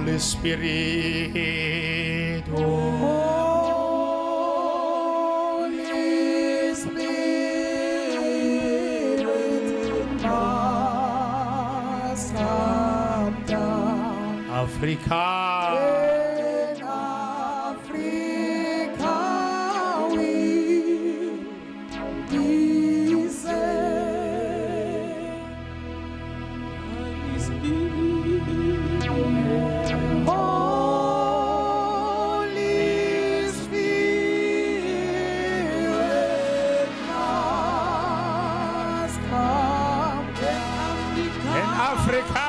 Holy Spirit. Holy Spirit, must come down. Africa. In Africa we be saved. Holy Spirit, Holy Spirit must come In Africa.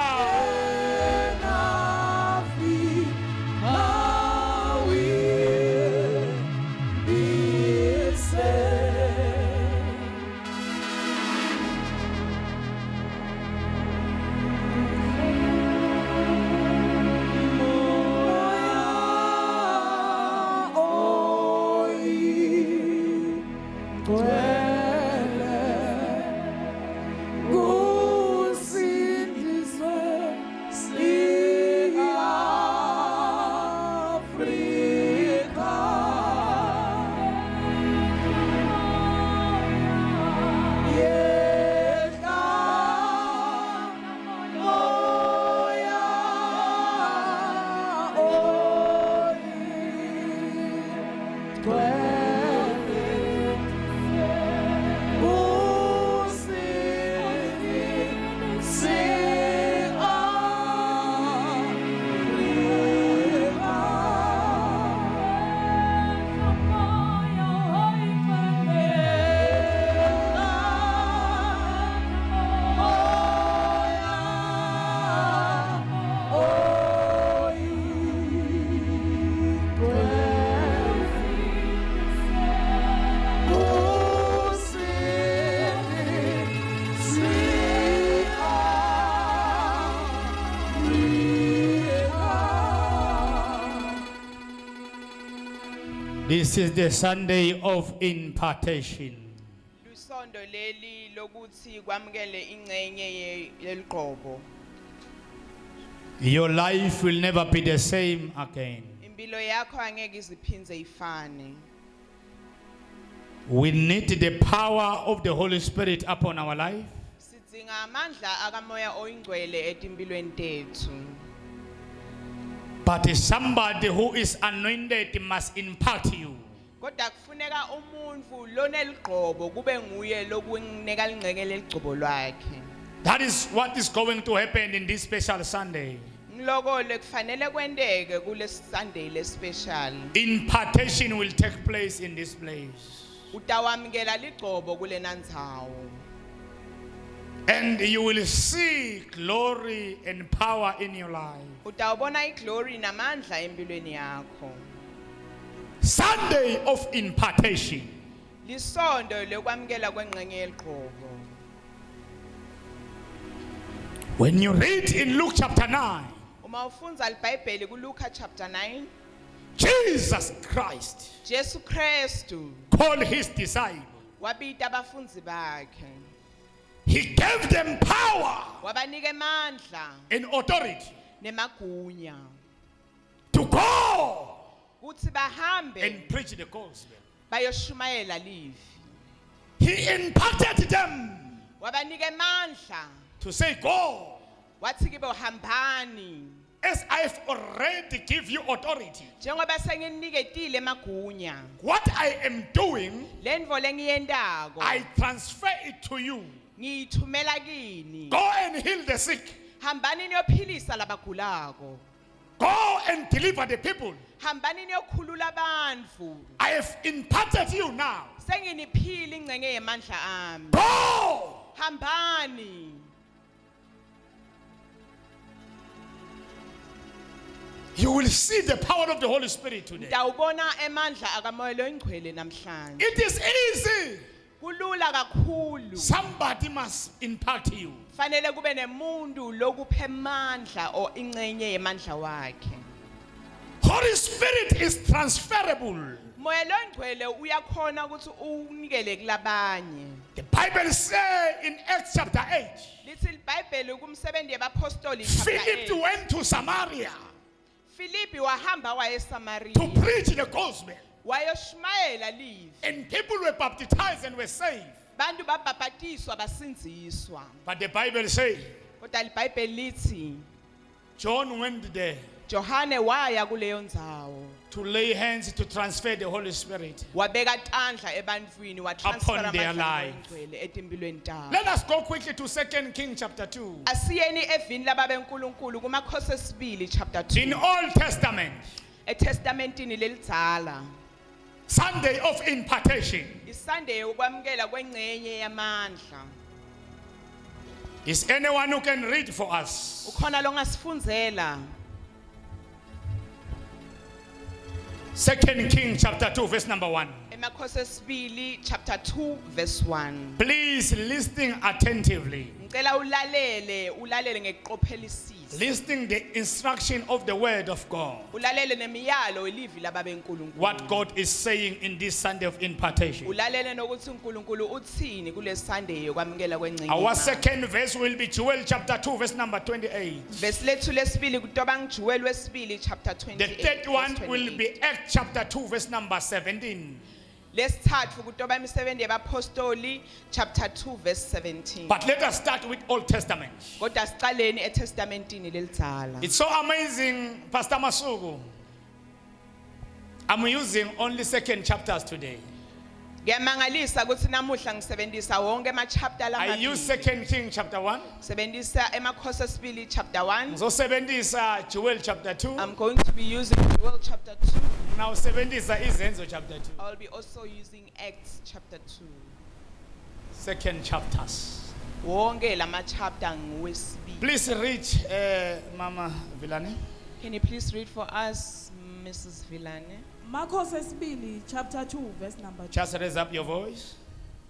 This is the Sunday of impartation. Lusondo leli lokuthi kwamukele ingcenye yeliqobo. Your life will never be the same again. Impilo yakho angeke iziphindze ifane. We need the power of the Holy Spirit upon our life. Sidinga amandla akamoya oyingcwele etimpilweni tethu. But somebody who is anointed must impact you. Kodwa kufuneka umuntu loneliqobo kube nguye lokunika ingceke leligcobo lwakhe. That is what is going to happen in this special Sunday. Ngiloko lekufanele kwenteke kule Sunday le special. Impartation will take place in this place. Utawamukela ligcobo kulena ndzawo. And you will see glory and power in your life. Utawubona iglory namandla empilweni yakho. Sunday of impartation. Lisondo lokwamukela kwengcenye yeliqobo. When you read in Luke chapter 9, Uma ufunza iBhayibheli kuLuka chapter 9, Jesus Christ Jesu Kristu called his disciples. wabita abafunzi bakhe. He gave them power Wabanike amandla and authority nemagunya to go kuthi bahambe and preach the gospel. bayoshumayela livi. He imparted them Wabanike amandla to say, go, wathi kibo hambani as I've already give you authority. njengoba senginiketile emagunya. What I am doing, Lendvo lengiyendako I transfer it to you. ngiyithumela kini. Go and heal the sick. Hambani niyophilisa labagulako. Go and deliver the people. Hambani niyokhulula abantfu. I have imparted you now. Senginiphile ingcenye yemandla ami. Go! Hambani. You will see the power of the Holy Spirit today. Utawubona emandla akamoya loyingcwele namhlanje. It is easy. Kulula kakhulu. Somebody must impact you. Fanele kube nemuntu lokuphe amandla o ingcenye yemandla wakhe. Holy Spirit is transferable. Moya loyingcwele uyakhona ukuthi unikele kulabanye. The Bible says in Acts chapter 8, Lithi iBhayibheli kumsebenzi yabapostoli chapter Philip 8. went to Samaria uFilipi wahamba waye to eSamaria preach the gospel. wayoshmayela live And people were baptized and were saved. bantu babhabhatiswa basindziswa But the Bible says kodwa iBhayibheli lithi John went there Johane waya kuleyo ndzawo to lay hands to transfer the Holy Spirit. wabeka tandla ebantwini watransfer Upon their amandla lives. engcwele etimpilweni tabo. Let us go quickly to 2 Kings chapter 2. Asiyeni evini lababenkulunkulu kumakhosi esibili chapter In 2 Old Testament, eTestamentini lelidzala Sunday of impartation. iSunday ukwamukela kwengcenye yamandla. Is anyone who can read for us? Ukhona longasifundzela 2 Kings chapter 2 verse number 1. emakhosi esibili chapter 2 verse 1. Please listen attentively. Ngicela ulalele ngeqophelisisa. Listening the instruction of the word of God. Ulalele nemiyalo elivi lababenkulunkulu. What God is saying in this Sunday of impartation. Ulalele nokuthi uNkulunkulu uthini kule Sunday yokwamukela kwengcenye. Our second verse will be Joel chapter 2 verse number 28. Verse lethu lesibili kutoba ngiJuel wesibili chapter 28. The third one verse will 28. be Acts chapter 2 verse number 17. Lesithathu kutoba imisebenzi yabapostoli chapter 2 verse 17. But let us start with Old Testament. Kodwa sicaleni eTestamentini lelidzala. It's so amazing, Pastor Masuku. I'm using only second chapters today. Ngiyamangalisa ukuthi namuhla ngisebenzisa wonke ama chapter I use lamabili. 2 Kings chapter 1. Sebenzisa emakhosi esibili chapter 1. Ngizosebenzisa Joel chapter 2. I'm going to be using Joel chapter 2. Now sebenzisa Izenzo chapter 2. I'll be also using Acts chapter 2. Second chapters. Wonke lama chapter ngwesibili. Please read Mama Vilani. Can you please read for us Mrs. Vilane? Makhosi esibili chapter 2 verse number 2. Just raise up your voice.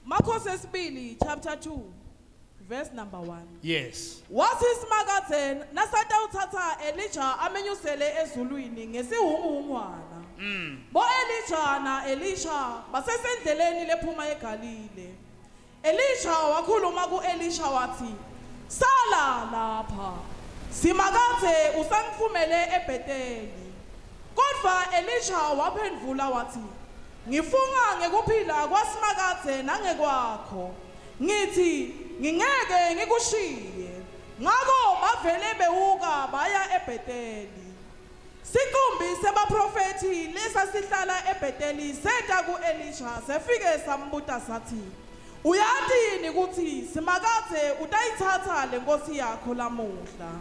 Makhosi esibili chapter 2 verse number 1. Yes. Wathi simakade nasatawuthatha Elijah amenyusele ezulwini ngesihungungwana. Bo Elijah na Elisha basesendleleni lephuma eGalile. Elisha wakhuluma kuElisha wathi, "Sala lapha. Simakade usangifumele eBhetheli." Kodwa Elisha waphendula wathi, "Ngifunga ngekuphila kwasimakade nangekwakho. Ngithi ngingeke ngikushiye." Ngakho bavele bewuka baya eBhetheli. Siqumbi sebaprofeti lesasihlala eBhetheli seta kuElisha sefike sambuta sathi, "Uyathi yini ukuthi simakade utayithatha lenkosi yakho lamuhla?"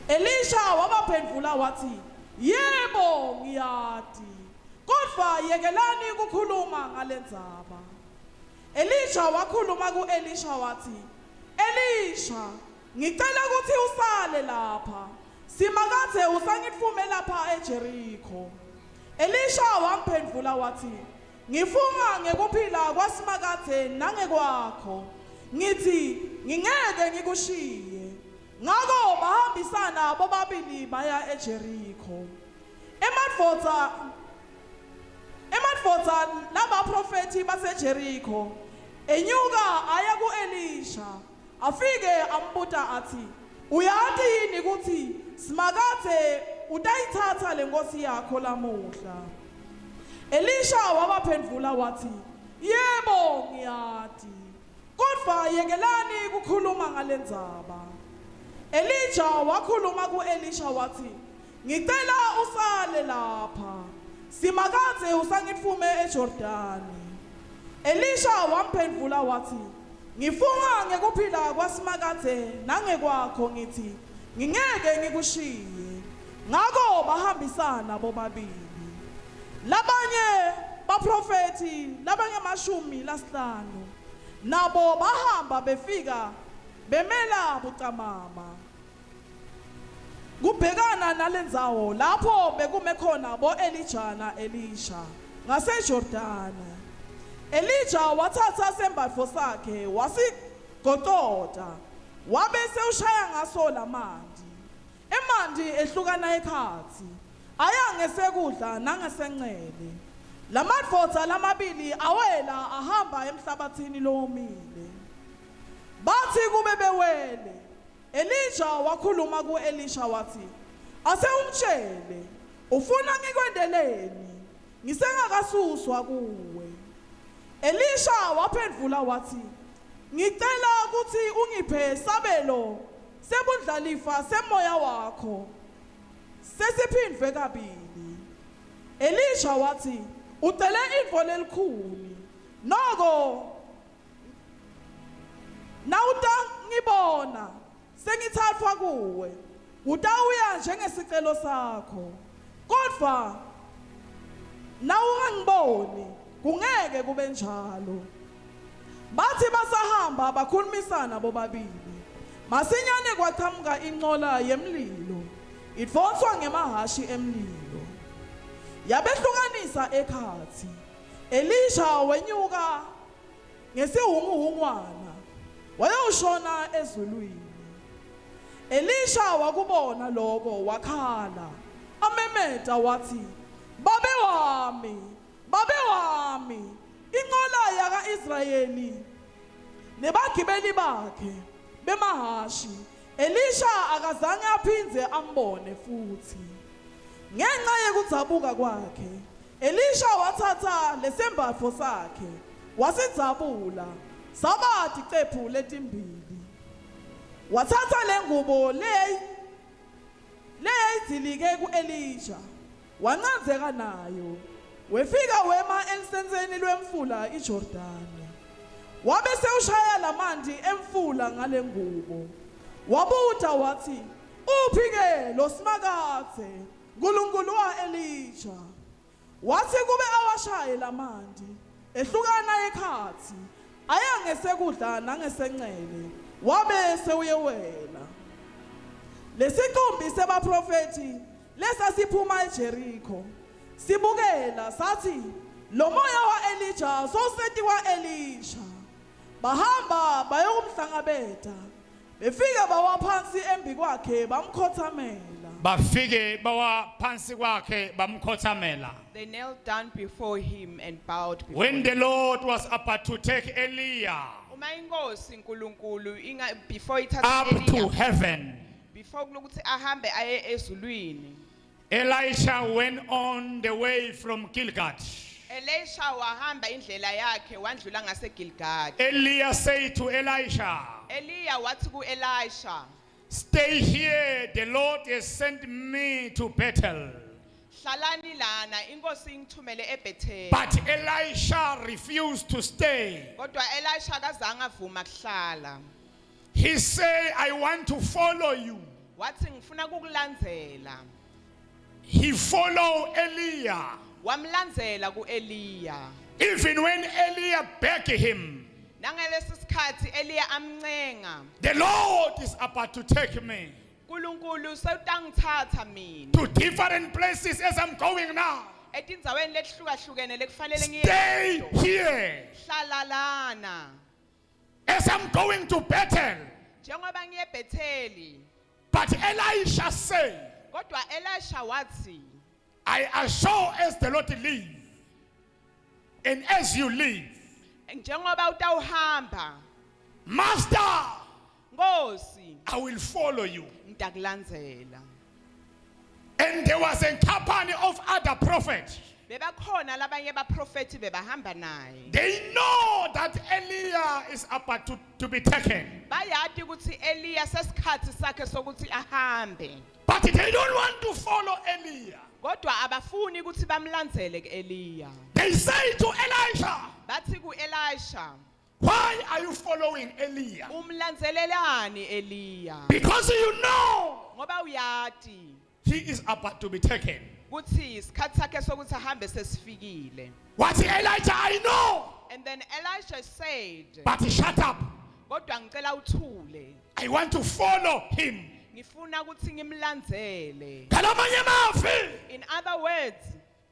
Elisha wabaphendula wathi, "Yebo ngiyati. Kodwa yekelani ukukhuluma ngalendzaba." Elisha wakhuluma kuElisha wathi, "Elisha, ngicela ukuthi usale lapha. Simakade usangitfume lapha eJericho." Elisha wamphendula wathi, "Ngifunga ngekuphila kwasimakade nangekwakho. Ngithi ngingeke ngikushiye." Ngakho bahambisana bobabili baya eJericho. Emadvodza labaprofeti baseJericho enyuka aya kuElisha afike ambuta athi, "Uyathi yini ukuthi simakade utayithatha lenkosi yakho lamuhla?" Elisha wabaphendula wathi, "Yebo ngiyati. Kodwa yekelani ukukhuluma ngalendzaba." Elijah wakhuluma kuElisha wathi, "Ngicela usale lapha. Simakade usangitfume eJordani." Elisha wamphendula wathi, "Ngifunga ngekuphila kwasimakade nangekwakho ngithi ngingeke ngikushiye." Ngakho bahambisana bobabili. Labanye baprofeti labanye 15 nabo bahamba befika bemela bucamama kubhekana nalendzawo lapho bekume khona bo Elijah na Elisha ngaseJordani. Elijah wathatha sembatfo sakhe wasigoqoda wabese ushaya ngaso lamanti. Emanti ehlukana ekhatsi aya ngesekudla nangesenxele. Lamadvodza lamabili awela ahamba emhlabathini lomile. Bathi kube bewele, Elijah wakhuluma kuElisha wathi, ase ungitshele ufuna ngikwendeleni ngisengakasuswa kuwe. Elisha waphendula wathi, ngicela ukuthi ungiphe sabelo sebundlalifa semoya wakho sesiphindwe kabili. Elisha wathi, ucele imvo lelikhulu, noko nawuta ngibona sengithathwa kuwe utawuya njengesicelo sakho, kodwa nawungangiboni kungeke kube njalo. Bathi basahamba bakhulumisana bobabili, masinyane kwaqhamuka inqola yemlilo idvonswa ngemahashi emlilo yabehlukanisa ekhathi. Elisha wenyuka ngesihungungwana wayoshona ezulwini. Elisha wakubona lokho wakhala amemeta wathi, babe wami, inqola yaka-Israyeli nebagibeli bakhe bemahashi. Elisha akazange aphindze ambone futhi. Ngenxa yekudzabuka kwakhe, Elisha wathatha lesembatfo sakhe wasidzabula saba ticephu letimbili. Wathatha lengubo leyayizilike ku-Elisha wancanzeka nayo, wefika wema elisenseni lwemfula iJordani. Wabe sewushaya lamanti emfula ngale ngubo. Wabuta wathi, uphi-ke lo simakathe Nkulunkulu wa-Elisha? Wathi kube awashaye lamanti ehlukana ekhathi aya ngesekudla nangesencele, wabe sewuyewela. Lesicumbi sebaprofeti lesasiphuma eJerikho sibukela sathi, lo moya wa-Elija sowuseti wa-Elisha. Bahamba bayokumhlangabeta, befika bawa phansi embi kwakhe bamkhothamela. Bafike bawa phansi kwakhe bamkhothamela. They knelt down before him and bowed before When him. the Lord was about to take Eliah Uma inkosi uNkulunkulu before up ithatha to Eliya, heaven, before ukuthi ahambe aye ezulwini, Elisha went on the way from Gilgal. Elisha wahamba indlela yakhe wandlula ngaseGilgali. Eliah said to Elisha, Eliya wathi ku-Elisha, stay here, the Lord has sent me to Bethel. hlalani lana inkosi ingithumele eBethel. But Elisha refused to stay. Kodwa Elisha akazange avuma kuhlala. He said, I want to follow you. Wathi ngifuna ukukulandzela. He followed Eliah. Wamlandzela ku-Eliya. Even when Eliah begged him, Nangalesi sikhathi Eliya amncenga, the Lord is about to take me uNkulunkulu sewutangithatha mina to different places as I'm going now. etindzaweni letihlukahlukene lekufanele Stay ngiye. here. Hlala lana. As I'm going to Bethel. Njengoba ngiye eBetheli. But Elisha said, Kodwa Elisha wathi, I assure as the Lord live, and as you live, njengoba utawuhamba, Master, Nkosi, I will follow you. ngitakulandzela. And there was a company of other prophets. Bebakhona labanye abaprofeti bebahamba naye. They know that Eliah is about to be taken. Bayati ukuthi Eliya sesikhathi sakhe sokuthi ahambe. But they don't want to follow Eliah. Kodwa abafuni ukuthi bamlandzele ku-Eliya. They say to Elisha, Bathi ku-Elisha, why are you following Eliah? umlandzelelani Eliya? Because you know Ngoba uyati he is about to be taken. ukuthi isikhathi sakhe sokuthi ahambe sesifikile. What Elijah, I know. And then Elisha said, But shut up. kodwa ngicela uthule. I want to follow him. Ngifuna ukuthi ngimlandzele. Kalamanye mafi. In other words,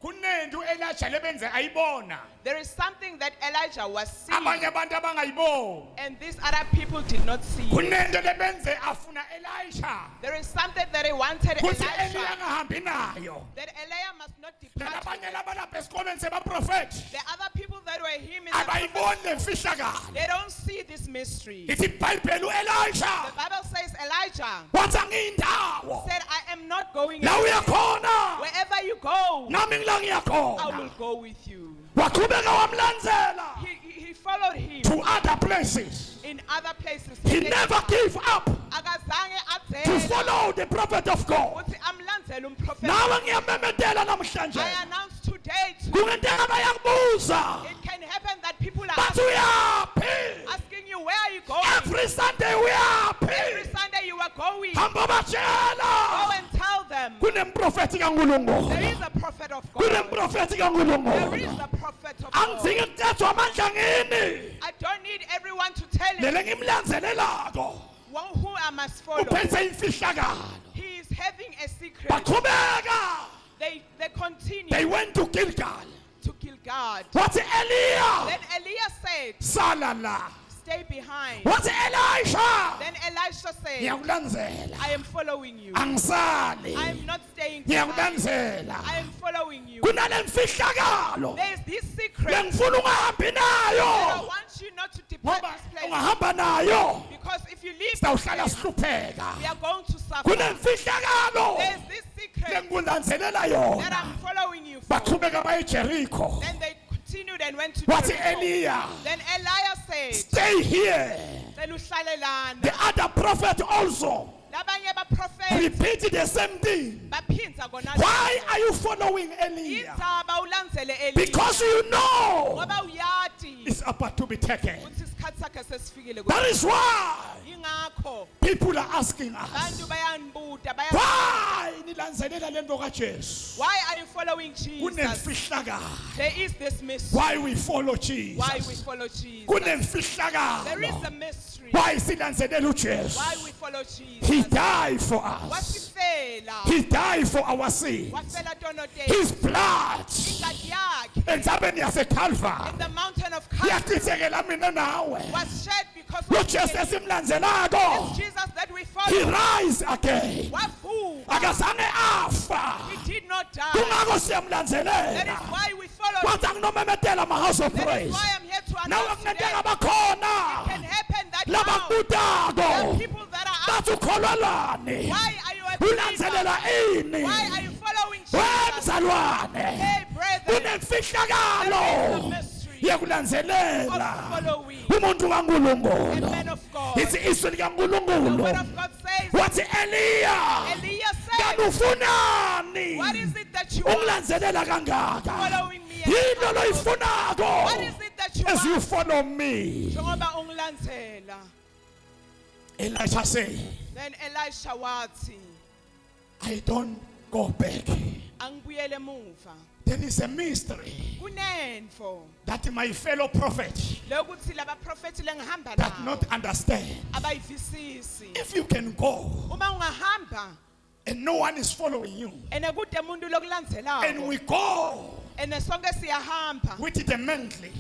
Kunendu Elijah lebenze ayibona. there is something that Elijah was seeing Abanye abantu abangayiboni. and these other people did not see. Kunendu lebenze afuna Elisha. There is something that he wanted Kuthi Elisha, Eliya angahambi nayo. that Eliah must not depart with Nalabanye it. labalapha esikolweni sebaprofeti. The other people that were him in the Abayiboni lemfihlakalo. they don't see this mystery. Ithi iBhayibheli The uElisha Bible says Elijah wathi angiyindawo. said, I am not going La anywhere. uyakhona. Wherever you go, Nami ngila I will ngiyakhona. go with you. Waqhubeka wamlandzela He followed him to other places. in other places. He never gave up Akazange to adzele follow the prophet of God. ukuthi amlandzele umprofeti. Nawe ngiyamemedela namhlanje. I announce today to Kungenteka bayakubuza. it can happen that people are Bathi uyaphi? asking you, where are you going? Every Sunday Every uyaphi? Sunday you are going. Hamba Go batshela. and tell them Kunemprofeti there kaNkulunkulu. is a prophet of God. Kunemprofeti There kaNkulunkulu. is a prophet of God. Angidingi kuthethwa amandla ngini. I don't need everyone to tell him Lele ngimlandzelelako. who I must follow. Uphethe imfihlakalo. He is having a secret. Baqhubeka. They continue They went to Gilgal. to kill God. Wathi Eliya, Then Elias said, sala la. stay behind. Wathi Elisha, Then Elisha said, ngiyakulandzela. I am following you. Angisali. I am not staying behind. Ngiyakulandzela. I am following you. Kunale mfihlakalo. There is this secret Lengifuna ungahambi that I nayo. want you not to depart Ngoba this place. ungahamba nayo. Because if you leave this Sawuhlala place, sihlupheka. we are going to suffer. Kunemfihlakalo. There is this secret Lengikulandzelela that yona. I'm following you for. Baqhubeka baye eJericho. Then they continued and went to Wathi Jericho. Eliya, Then Elias said, stay here. then uhlalelana. The other prophet also Labanye abaprofeti repeated the same thing. baphinza kona. Why are you following Eliya? Indzaba ulandzele Eliya. Because you know Ngoba uyati it's about to be taken. ukuthi isikhathi sakhe sesifikile. That is why Ingakho people are asking us, abantu bayangibuta baya, why nilandzelela lento kaJesu? why are you following Jesus? Kunemfihlakalo. There is this mystery. Why we follow Why we Jesus? follow Jesus? Kunemfihlakalo. There is a mystery. Why silandzelela uJesu? Why we follow Jesus? He died for us. Wasifela. He died for our sins. Wafela tonotela. His blood Ingadi yakhe entsabeni yaseKalvari in the mountain of Calvary yaqinisekela mina nawe. was shed because Lo of Jesu this esimlandzelako, Jesus that we he follow. rise again. Wavuka. Akazange afa. He did not die. Kungako That is siyamlandzelela. why we follow. Kwanza nginomemedela ma-house of That is praise. why I'm here to Nawe announce today. kunenteka It bakhona can happen that now. There are labakutako people that are bathi ukholwalani, why are you a believer? ulandzelela ini, Why are you following Jesus? wemzalwane. Hey, brethren, Kunemfihlakalo there is a mystery yekulandzelela of following umuntu a kaNkulunkulu. man of God. Ithi izwi The likaNkulunkulu word of God says, wathi Eliya, Elias said, kanufunani what is it that you want ungilandzelela kangaka? following me? Yinto loyifunako What is it that you as you want? follow me. Njengoba ungilandzela. Elisha said, Then Elisha wathi, I don't go back. angibuyele emuva. There is a mystery Kunenfo that my fellow prophets lokuthi laba prophet lengihamba that nabo not understand. abayivisisi. If you can go Uma ungahamba and no one is following you, ene kude umuntu and lokulandzelayo we go ene sonke siyahamba with the mentally,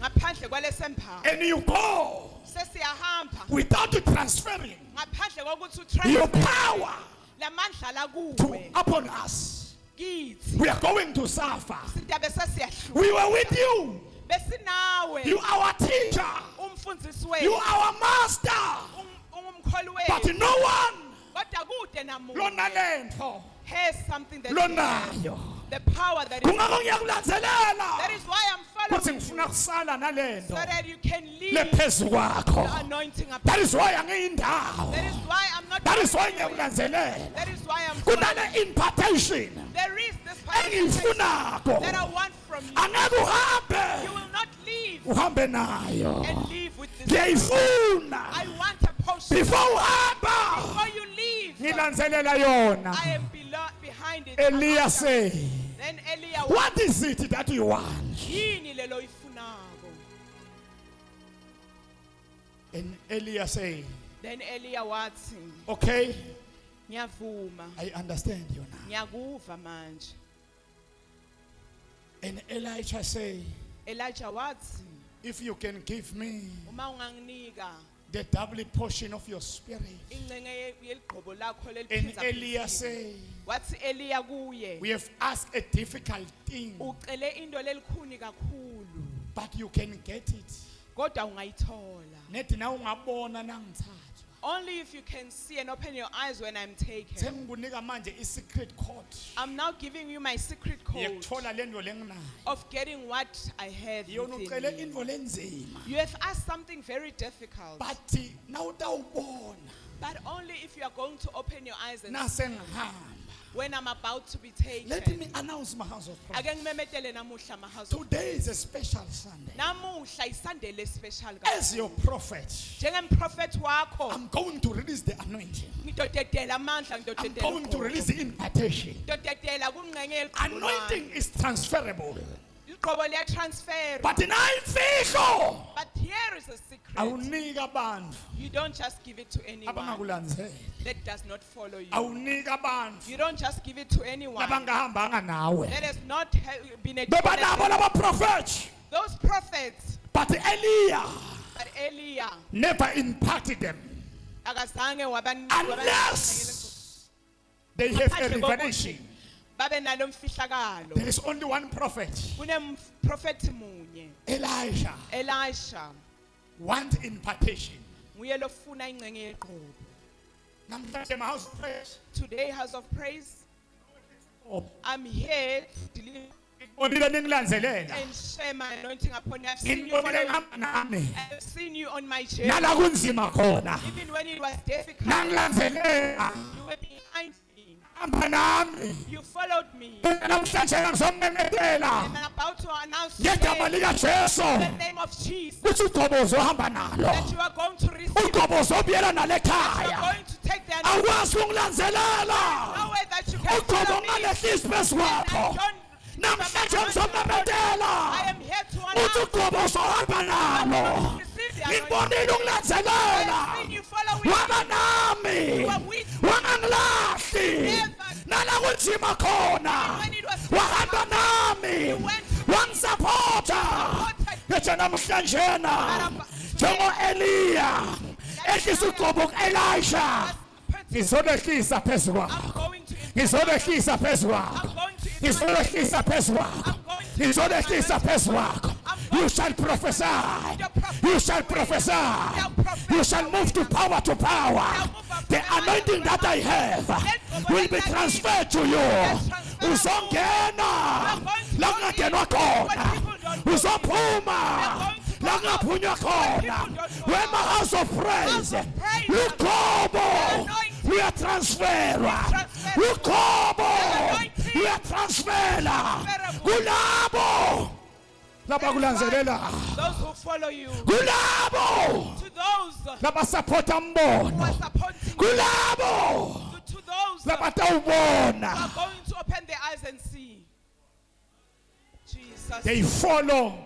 ngaphandle kwalesempha and you go sesiyahamba without transferring ngaphandle kokuthi your utransfer power lamandla la to kuwe upon us, kithi we are going to suffer. sidabe sesiyahluka We were with you. besinawe You are our teacher. umfundisi You wethu are our master. ungumkholi But wethu no one kodwa kude namuntu lonalento has something that you have. lonayo. The power that is Kungako that ngiyakulandzelela is why I'm kuthi following you, ngifuna kusala so nalento that you can leave lephezu the kwakho. anointing upon That you. is why angiyindawo. That is why I'm not That is why following you. ngiyakulandzelela. That is why I'm following. Kunale impartation There is this power engiyifunako. that I want from you. Angeke You uhambe will not leave uhambe nayo. and leave with this. Ngiyayifuna I want a portion. before uhamba Before you leave, ngilandzelela yona. I am behind it. Eliya said, Then Eliya, what is it that you want? yini lelo ifunako? And Eliya said, Then Eliya wathi, okay, ngiyavuma, I understand you now. ngiyakuva manje. And Elisha said, Elijah wathi, if you can give me uma unganginika the double portion of your spirit. ingcenge yeligqobo lakho And leliphindza Eliya phindile. said, Wathi Eliya kuye, we have asked a difficult thing, ucele into lelikhuni kakhulu, but you can get it. kodwa ungayithola. Nethi na ungabona nangithathwa. Only if you can see and open your eyes when I'm taken. Sengikunika manje i-secret code I'm now giving you my secret code yekuthola le nto lenginayo. of getting what I have Yona within ucele me. intfo lenzima. You have asked something very difficult, But nawutawubona but only if you are going to open your eyes and nase ngihamba. when I'm about to be Let taken. me announce my house of prayer. Ake ngimemetele namuhla ma house of Today is a special Sunday. namuhla isandele special As your prophet, njengemprofeti wakho I'm going to release the anointing. ngidodedela amandla I'm going to release the impartation. ngidodedela kumngcenge Anointing is transferable. igqobo liyatransfer, But in imfihlo but here is a secret. awunika abantu You don't just give it to anyone abangakulandzeli. that does not follow you. Awunika abantu You don't just give it to anyone labangahambanga nawe. that has not been a Bebanabo laba prophets. those prophets. But Elijah But Elia never imparted them akazange unless they have a revelation. babe nalo mfihlakalo. There is only one prophet, Kunemprofeti munye, Elijah. Elisha, Want impartation. nguye lofuna ingcenge yeqobo. Namhlanje my house of prayer. Today, House of Praise, Oh, I'm here to deliver ngibonile ningilandzelela. and share my anointing upon you. I've seen you, Ngibonile following, ngihamba nami. I've seen you on my journey. Nala kunzima khona. Even when it was difficult, Nangilandzelela. you were behind me. Hamba nami. You followed me. Namhlanje ngizomemethela. And I'm about to announce Ngegama today, lika Jesu. in the name of Jesus, Kuthi uGobo uzohamba nalo. that you are going to receive. uGobo uzobuyela nale You are khaya. going to take the anointing. Awukwazi ukungilandzelela. No way that you can uGobo follow me. ungalehlisi phezu And kwakho. I don't. Namhlanje I ngizomemethela. am here to Uthi announce. uGobo uzohamba nalo. Receive the anointing. Ngibonile I ukungilandzelela. have seen you following me. Waba nami. You are with me. Wangangilahli. Nala kunzima khona. When it was Wahamba nami. you went to Wangisapota. Ngithi namhlanjena. Njengo Eliya. Ehlisa uGobo ku-Elisha. Ngizolehlisa phezu kwakho. I'm going to Ngizolehlisa phezu kwakho. I'm going to Ngizolehlisa phezu kwakho. Ngizolehlisa phezu kwakho. You shall prophesy. You shall prophesy. You shall move to power to power. The anointing that I have will be transferred to you. Uzongena la kungangenwa khona. Uzophuma la kungaphunywa khona. When my house of praise, uGobo uyatransferwa. uGobo uyatransfera kulabo labakulandzelela. those who follow you, Kulabo to those labasapota who are mbono. supporting you, Kulabo to those who labatawubona. are going to open their eyes and see. Jesus. They follow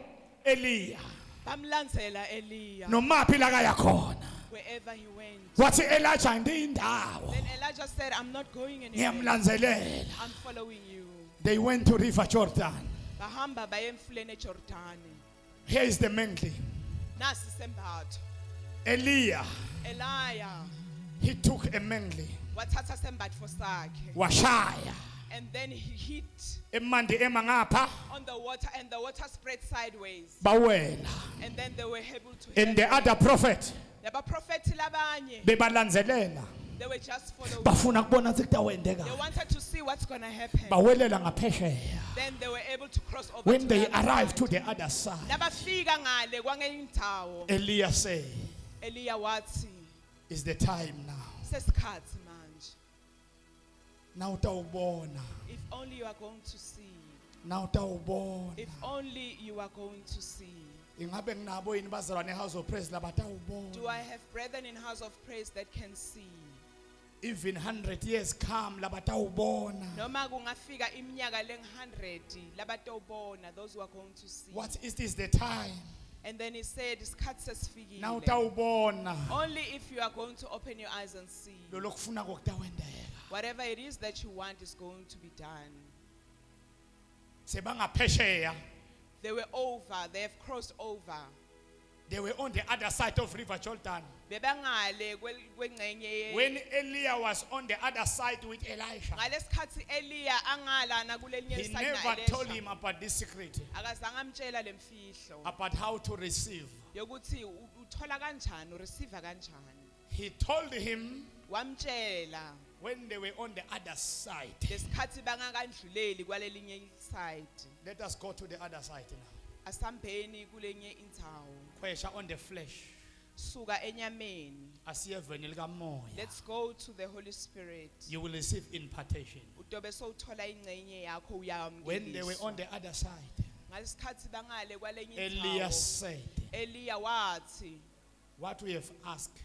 Eliya Bamlandzela Elia nomaphi la kaya khona. wherever he went. Wathi Elijah ndiyindawo Then Elijah said, I'm not going anywhere. ngiyamlandzelela. I'm following you. They went to River Jordan. Bahamba baye emfuleni eJordani. Here is the main thing. Nasi sembatho. Eliya, Elia he took a mangly wathatha sembatho sakhe washaya and then he hit emandi emangapha on the water and the water spread sideways bawela. and then they were able to And the handle other prophet it. Labaprofeti labanye, bebalandzelela they were just following. bafuna kubona They sekutawendeka. wanted to see what's going to happen. Bawelela ngaphesheya. Then they were able to cross over When to they the other arrived to side. the other side, Nabafika ngale kwangenye indawo, Eliya said, Elia wathi "Is the time now? sesikhathi manje. Now utawubona. If only you are going to see. Now utawubona. If only you are going to see. Ingabe nginabo yini bazalwane house of praise Do labatawubona. I have brethren in house of praise that can see? Even 100 years come labatawubona. Noma kungafika iminyaka leng-100 labatobona, those who are going to see. What is this the time? And then he said, isikhathi Now sesifikile. utawubona. Only if you are going to open your eyes and see. Lokufuna kokutawendeka. Whatever it is that you want is going to be done. Sebangaphesheya. They were over, they have crossed over. They were on the other side of River Jordan. Bebangale kwengcenye When Eliya was on the other side with Elisha, ngalesikhathi Elia angalana kulelinye he iside never told him about this secret, akazange amtshela lemfihlo about how to receive. yokuthi uthola kanjani ureceive kanjani. He told him wamtshela when they were on the other side. lesikhathi bangakandluleli kwalelinye iside. Let us go to the other side now. Asambeni kulenye indzawo. Kwesha on the flesh. Suka enyameni. Asiyeveni likamoya. Let's go to the Holy Spirit. You will receive impartation. Utobe sowuthola ingcenye yakho When they were on uyamngeliswa. the other side, Ngalesikhathi bangale kwalenye Elias indzawo. said, Eliya wathi what we have asked,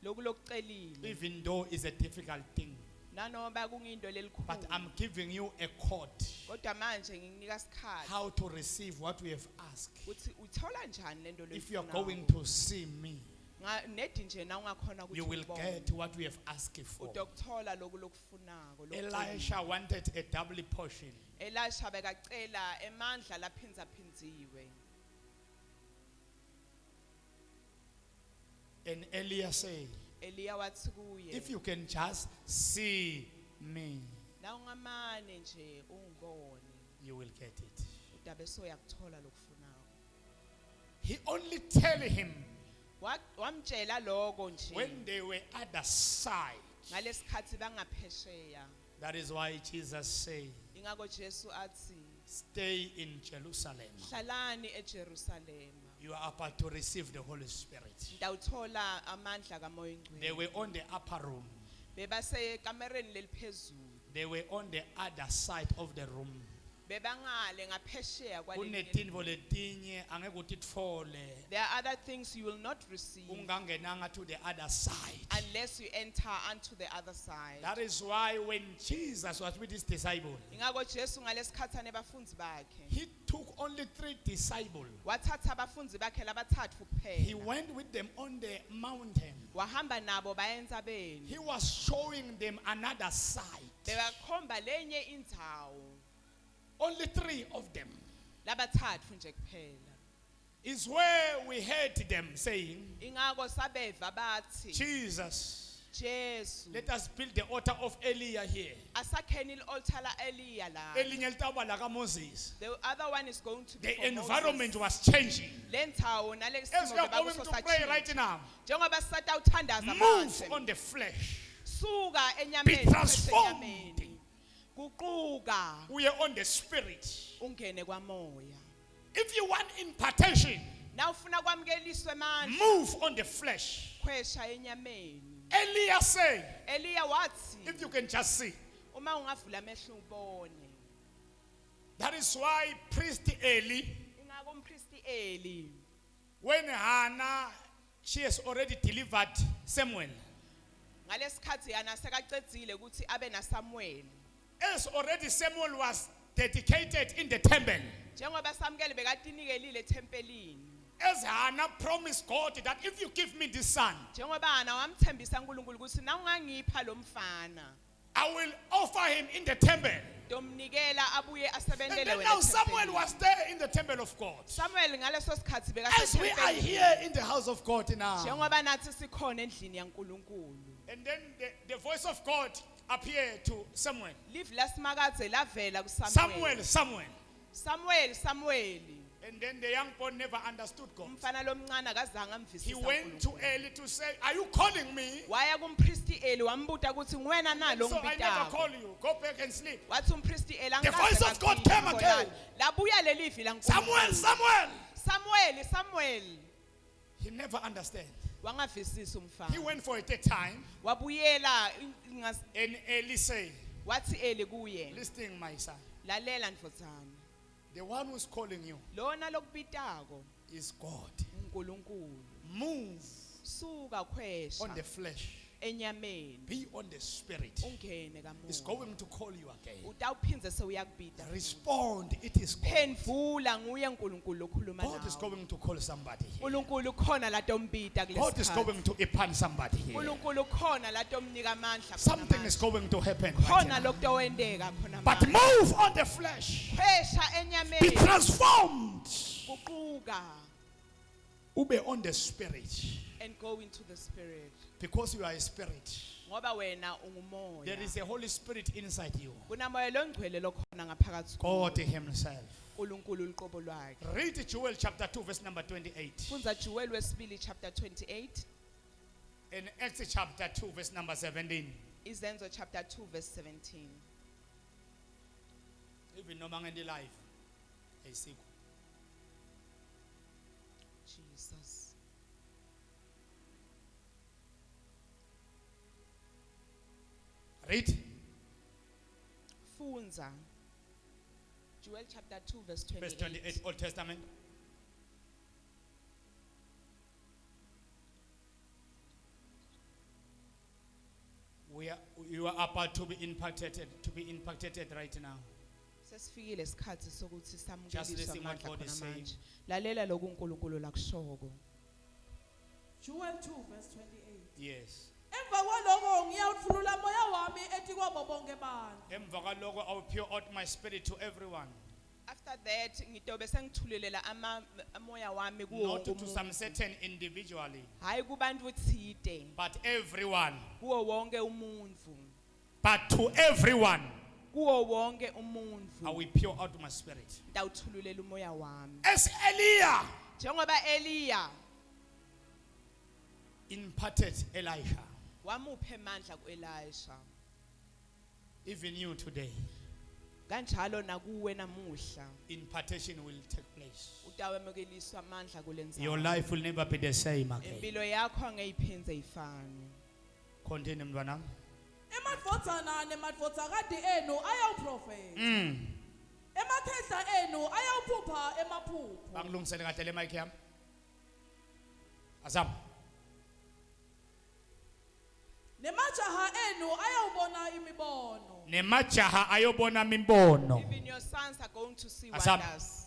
lokhu lokucelile even though it's a difficult thing, nanoba kungiyinto but lelikhulu. I'm giving you a code Kodwa manje ngikunika isikhathi how to receive what we have asked. uthi uthola njani lento If you are loyifunayo. going to see me, Nedi nje na ungakhona you ukuthi will ubone. get what we have asked for. Utokuthola lokhu lokufunako. lokucelile. Elisha wanted a double portion. Elisha bekacela emandla laphinzaphinziwe. And Elias said, Eliya wathi kuye if you can just see me, na ungamane nje ungibone you will get it. utabe soyakuthola lokufunako. He only tell him Wamtshela lokho nje when they were at the side. ngalesikhathi bangaphesheya. That is why Jesus said, Ingakho Jesu athi stay in Jerusalem. hlalani eJerusalema. You are about to receive the Holy Spirit. Ndawuthola amandla kaMoya They Ingcwele. were on the upper room. Bebasekamereni leliphezulu. They were on the other side of the room. Bebangale ngaphesheya kwalenye. Kunetinvo letinye angeke utitfole There are other things you will not receive ungangenanga to the other side. unless you enter onto the other side. That is why when Jesus was with his disciples, Ingakho Jesu ngalesikhathi anebafundzi bakhe. he took only 3 disciples. Wathatha abafunzi bakhe labathathu He kuphela. went with them on the mountain. Wahamba nabo baya entsabeni. He was showing them another side. Bebakhomba lenye indzawo. Only 3 of them. Labathathu nje kuphela. Is where we heard them saying, Ingakho sabeva bathi Jesus, Jesu let us build the altar of Eliah here. asakheni i-altar la Eliya la. Elinye litaba laka Moses. The other one is going to be The for environment Moses. was changing. Le ndzawo As nalesimo we are going to pray right now, njengoba sisatawuthandaza move manje on the flesh. suka Be enyameni transformed. enyameni guquka We are on the spirit. ungene kwamoya. If you want impartation, Na ufuna kwamkeliswe manje move on the flesh. khwesha enyameni. Eliah said, Eliya wathi if you can just see. uma ungavula amehlo ubone. That is why priest Eli, Ingakho umpristi Eli when Hannah, she has already delivered Samuel. ngalesikhathi yana sekacedzile ukuthi abe na Samuel. As already Samuel was dedicated in the temple. Njengoba Samuel bekatinikelile tempelini. As Hannah promised God that if you give me this son, Njengoba ana wamthembisa uNkulunkulu ukuthi na ungangipha lo mfana I will offer him in the temple. domnikela abuye And asebentele then wena. now Samuel tempelini. was there in the temple of God. Samuel ngaleso sikhathi As we are bekasethempelini. here in the house of God now. Njengoba nathi sikhona endlini yaNkulunkulu. And then the voice of God appeared to Samuel. Live lasimakadze lavela Samuel, kuSamuel. Samuel. Samuel, Samuel. And then the young boy never understood God. Umfana lomncane akazange He amvisisa went to uNkulunkulu. Eli to say, are you calling me? Waya kumpristi Eli wambuta ukuthi nguwena na lo So I never call mbitako. you. Go back and sleep. Wathi umpristi Eli The voice of God came again. Labuya lelivi Samuel, laNkulunkulu. Samuel. Samuel, Samuel. He never understand. Wangavisisi He umfana. went for a third time. Wabuyela And Eli said, wathi Eli kuye. listen, my son. Lalela ndvodzana. The one who's calling you Lona lokubitako is God. uNkulunkulu. Move Suka khwesha on the flesh. enyameni. Be on the spirit. Ungene He's kamoya. going to call you again. Utawuphindze sewuyakubita. Respond. It is God. Phendvula nguye uNkulunkulu okhuluma God is nawe. going to call somebody here. uNkulunkulu khona latombita God is kulesikhathi. going to epan somebody here. uNkulunkulu khona latomnika amandla. khona Something manje. is going to happen. Right khona now. lokutowendeka khona But manje. move on the flesh. Khwesha Be enyameni. transformed. Guquka Ube on the spirit. and go into the spirit. Because you are a spirit. Ngoba wena ungumoya. There is a Holy Spirit inside you. Kunamoya longcwele lokhona ngaphakathi God himself. uNkulunkulu uqobo lwakhe. Read Joel chapter 2 verse number 28. Funza Joel wesibili chapter 28. In Acts chapter 2 verse number 17. Izenzo chapter 2 verse 17. Even noma ngeni life ayikho. Jesus. Read. Funza. Joel chapter 2 verse 28. Verse 28 Old Testament. You are about to be impacted right now. Sesifikile isikhathi sokuthi Just samukeliswa listen what amandla God is khona saying. manje. Lalela lokhu uNkulunkulu lakushoko. Joel 2 verse 28. Yes. Emva kwalokho ngiyawuthulula moya wami ethi kwabo bonke abantu. Emva kwalokho I will pour out my spirit to everyone. After that ngitobe sengithulelela amoya wami kuwo Not wonke to some umuntu. certain individually, Hayi kubantu thide, but everyone. kuwo wonke umuntu. But to everyone Kuwo wonke I umuntu. will pour out my spirit. Ngitawuthululela umoya wami. As Eliah Njengoba Eliya imparted Elisha, wamuphe amandla kuElisha. even you today, Kanjalo nakuwe namuhla impartation will take place. utawemukeliswa amandla kulenza. Your life will never be the same again. Impilo yakho angeyiphindze ifane. Continue, mntwana. Emadvodzana nemadvodzakati enu ayawuprofeta. Emakhehla enu ayawuphupha emaphupho. Bangilungisele kahle le mic yami. Azam. Nemajaha enu ayawubona imibono. Nemajaha ayobona imbono. Even your sons are going to see Asam. wonders.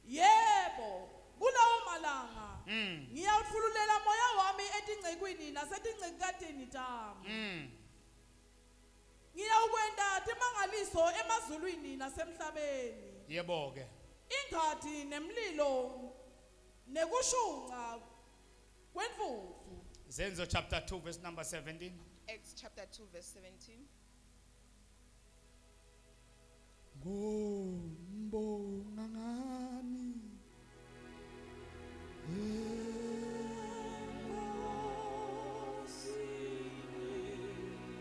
Yebo, kulawo malanga. Ngiyawuthululela moya wami etingcekwini nasetingcekatini tami. Ngiyawukwenda timangaliso emazulwini nasemhlabeni. Yebo ke. Ingadi nemlilo nekushunqa kwemfuphu. Zenzo chapter 2 verse number 17. Acts chapter 2 verse 17. Ngombonga ngani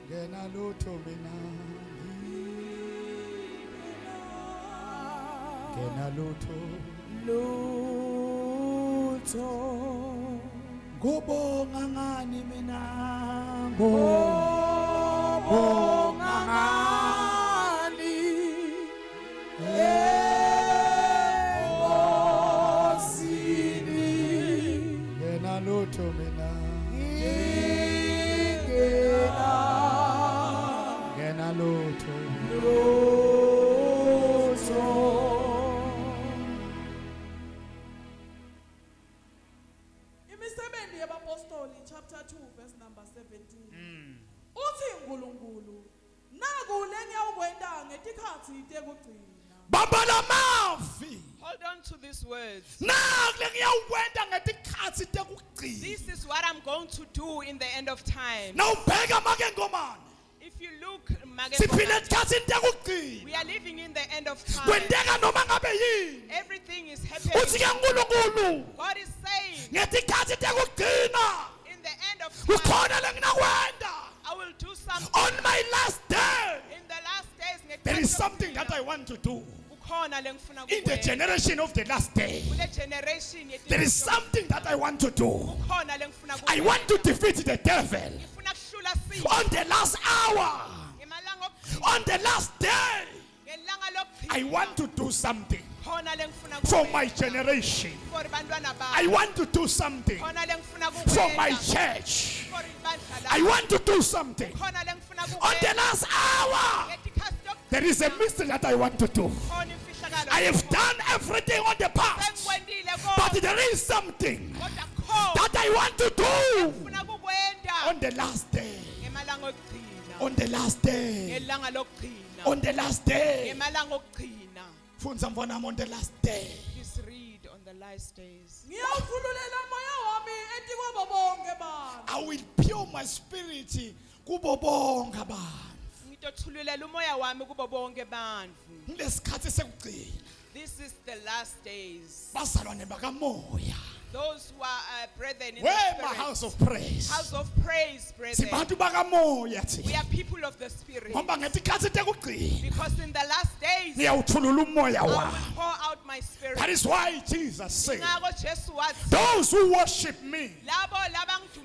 ngena lutho mina ngena lutho ngobonga ngani mina ngobonga ngani ngena lutho mina ngena lutho Imisebenzi yabapostoli chapter 2 verse number 17. Uthi uNkulunkulu naku lengiyawukwenda ngetikhathi tekugcina. bamba lamavi Hold on to these words. naku lengiyawukwenda ngetikhathi tekugcina This is what I'm going to do in the end of time. nawubheka make ngomane If you look, siphile esikhathini tekugcina we are living in the end of time. kwenteka noma ngabe yini Everything is happening. uthi ke uNkulunkulu God is saying, ngetikhathi tekugcina in the end of time, kukhona lenginakwenda I will do something. on my last day. In the last days, There is something that I want to do kukhona lengifuna in the kukwenza. generation of the last day. Kule generation yethu There is something that I want to do. kukhona lengifuna I kukwenza. want to defeat the devil Ngifuna kuhlula simo on the last hour, ngemalanga okugcina, on the last day. ngelanga lokugcina. I want to do something Khona lengifuna for kukwenza. my generation. For bantwana I bami. want to do something Khona lengifuna for my kukwenza. church. For ibandla I lami. want to do something Khona lengifuna on the kukwenza. last hour. Ngetikhathi lokugcina, There is a mystery that I want to do. khona imfihlakalo. I have done everything on the past, Sengikwendile but konke, there is something kodwa khona that I want to do ngifuna kukwenda on the last day. ngemalanga okugcina. On the last day. Ngelanga lokugcina. On the last day. Ngemalanga okugcina. Funza mfana on the last day. Please read on the last days. Ngiyawuthululela moya wami ethi kwabo bonke bantu. I will pour my spirit kubo bonke abantu. Ngitothululela umoya wami kubo bonke bantfu. Kulesikhathi sekugcina This is the last days. bazalwane bakamoya. those who are brethren in Where the my spirit. house of praise? House of praise, brethren. Sibantu bakamoya We thi. are people of the spirit. Ngoba ngetikhathi tekugcina Because in the last days, ngiyawuthulula umoya I will wami. pour out my spirit. That is why Jesus said, Ngako Jesu wathi, those who worship me, labo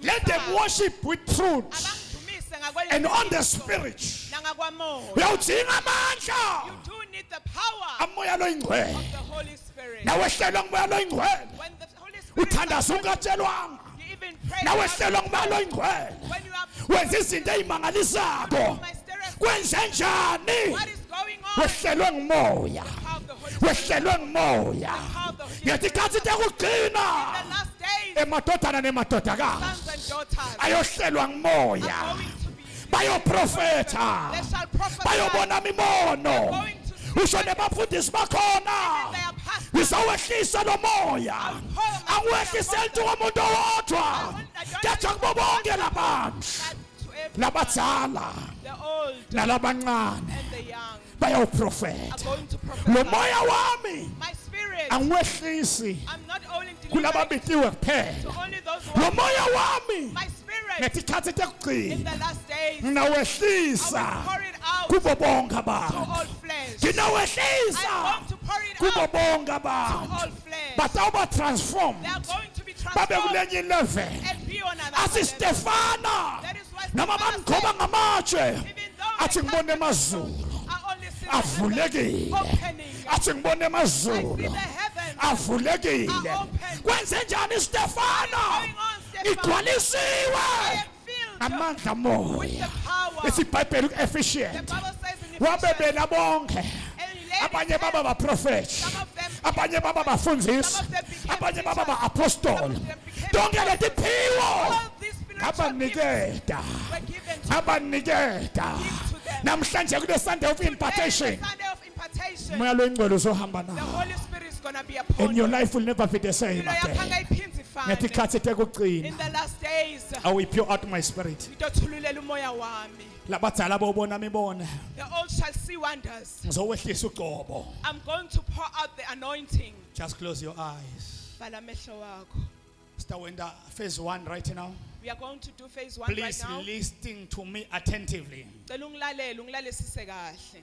let them labangidumisayo, worship with truth abangidumise and on the ngakweqiniso spirit. nangakwamoya. Uyawudinga amandla You do need the power amoya lo ingcwele. of the Holy Spirit. Nawehlelwa ngumoya lo ingcwele. When the Holy Spirit Uthandaza is upon ungatshelwanga. you, you even pray. Nawehlelwa ngumoya lo ingcwele. When you are Wenza izinto ezimangalisayo. my spirit, Kwenze njani? what is going on? Wehlelwe ngumoya. Power of the Holy Spirit. Wehlelwe ngumoya. Power of the Holy Spirit. Ngetikhathi tekugcina The last days, emadodana nemadodakazi sons and daughters ayohlelwa are ngumoya. going to be. Bayoprofetha. They shall prophesy. Bayobona imibono. Going to see Usho nebafundisi bakhona. their pastors. Ngizawehlisa lo moya. Angiwehliseli tu umuntu owodwa. Kepha kubo bonke labantu. To every Labadzala the old nalabancane and the young are bayoprofetha. going to Lo prophesy. moya wami My spirit, angiwehlisi I'm not only delivering kulababitiwe to kuphela. only those who Lo are moya wami my spirit ngetikhathi in tekugcina the last days. I nginawehlisa will pour it out kubo bonke to abantu. all flesh. Nginawehlisa I'm going to pour it kubo out bonke to abantu. all flesh. Batawuba transformed. They are going to be Babe transformed kulenye level. and be on another Asi level. Stefana. That is why Noma Stephen bamgcoba said, ngamatshe. even though Athi the ngibone heavens emazulu. are only seen Avulekile. opening, Athi ngibone I see emazulu. the heavens Avulekile. are open. Kwenze njani Stefana? Going on, Stephen. Igcwalisiwe I am filled amandla with moya. the power. IsiBhayibheli The efficient. Bible says in Wabebela bonke. and he laid Abanye his baba hands. baprofeti. Some of them Abanye baba bafundisi. Some of them became Abanye baba teachers. ba-apostoli. Some of them became Donke leti phiwo all these spiritual gifts abaniketa. were given to Abaniketa. Give to them. Namhlanje kule Sunday of Today, impartation. the Sunday of impartation. Moya lo ingcwele uzohamba The nawo. Holy Spirit is going to be And upon your you. life will never be the same Impilo yakho again. angayiphinzi ifane. Ngetikhathi tekugcina In the last days, I will pour out my spirit. ngizothululela umoya wami. Labadzala bobona mibone. The old shall see wonders. Ngizowehlisa ugcobo. I'm going to pour out the anointing. Just close your eyes. Vala amehlo wakho. Stawenda phase 1 right now. We are going to do phase 1 right Please now. listen to me attentively. Cela ungilalesise kahle.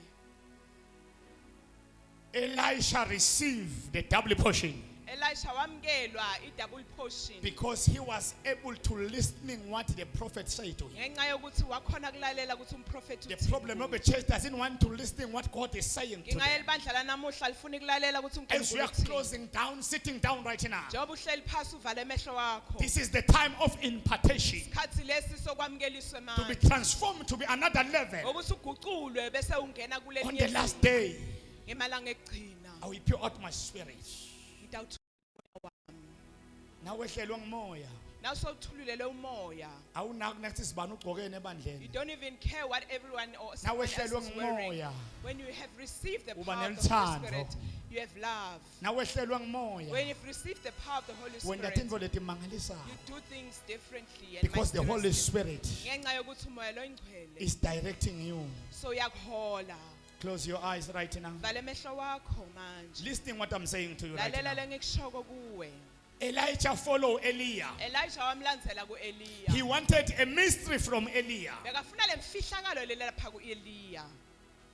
Elisha received the double portion Elisha wamkelwa i-double portion. because he was able to listening what the prophet said to him. Ngenxa yokuthi wakhona kulalela ukuthi umprofeti The uthini problem of the church doesn't want to listen what God is saying to ngenxa them. yelibandla lanamuhla lifuna ukulalela ukuthi As we are uNkulunkulu uthini. closing down, sitting down right now, Njengoba uhleli phasi uvale amehlo wakho. this is the time of impartation. Isikhathi lesi sokwamukeliswa To be manje. transformed to be another level. Ukuthi uguculwe bese ungena kule On the last day, ngemalanga ekugcina. I will pour out my spirit. Ngidawuthi Now wehlelwe ngumoya. now sowuthululele umoya. Awunaki next isibani ugqokene You ebandleni. don't even care what everyone or Now someone else wehlelwe is wearing. ngumoya. When you have received the Uba power of the Holy nelithando. Spirit, you have love. Now wehlelwe ngumoya. When you've received the power of the Holy Wenda Spirit, tintfo letimangalisayo. you do things differently and Because the Holy mysteriously. Spirit Ngenxa yokuthi umoya lo ingcwele. is directing you. So uyakuhola. Close your eyes right now. Vala amehlo wakho manje. Listening what I'm saying to you right Lalela now. lengikushoko kuwe. Elijah followed Elijah. Elisha wamlandzela ku-Eliya. He wanted a mystery from Elijah. Bekafuna lemfihlakalo lela lapha ku-Eliya.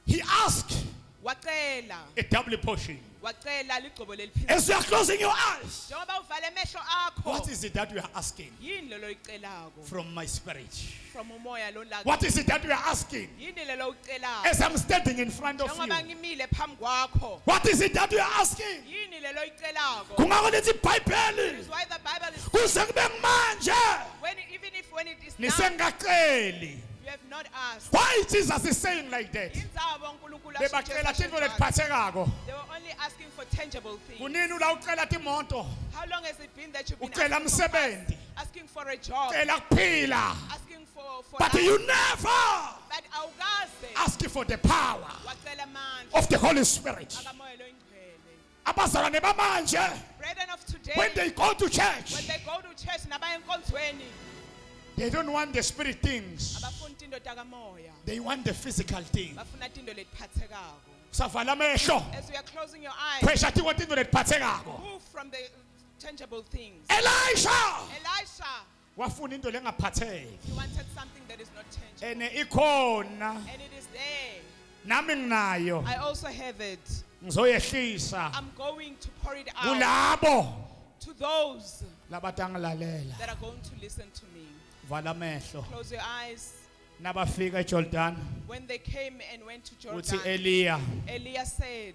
He asked Wacela, a double portion. wacela ligcobo leliphindze. As you are closing your eyes, Njengoba uvale amehlo akho. what is it that you are asking Yini lelo uyicelako? from my spirit? From umoya lo la. What is it that you are asking Yini lelo uyicelako? as I'm standing in front of Njengoba you? ngimile phambi kwakho. What is it that you are asking? Yini lelo uyicelako? Kungako lithi That iBhayibheli is why the Bible is kuze kube manje when it is done, nisengakeli. you have not asked. Why Jesus is saying like that? Indzaba uNkulunkulu Bebacela asho tintfo njalo. letiphathekako. They were only asking for tangible things. Kunini ula ucela timoto, How long has it been that you've been ucela asking for, umsebenzi, asking for a job, ucela kuphila, asking for but life, you never but awukaze ask for the power wacela amandla of the Holy Spirit. akamoya lo ingcwele. Abazalwane bamanje, Brethren of today, when they go to when church, they go to church nabaya enkonzweni they don't want the spirit things. abafuni tinto takamoya, They want the physical thing. bafuna tinto letiphathekako. Savala amehlo. As we are closing your eyes, Pressure tiwo tintfo letiphathekako. move from the tangible things. Elisha Elisha, wafuna into lengaphatheki he wanted something that is not tangible. ene ikhona And it is there. nami nginayo I also have it. ngizoyehlisa I'm going to pour it out kulabo to those labatangilalela that are going to listen to me. vala amehlo Close your eyes. nabafika eJordan When they came and went to uthi Jordan, Eliya Elias said,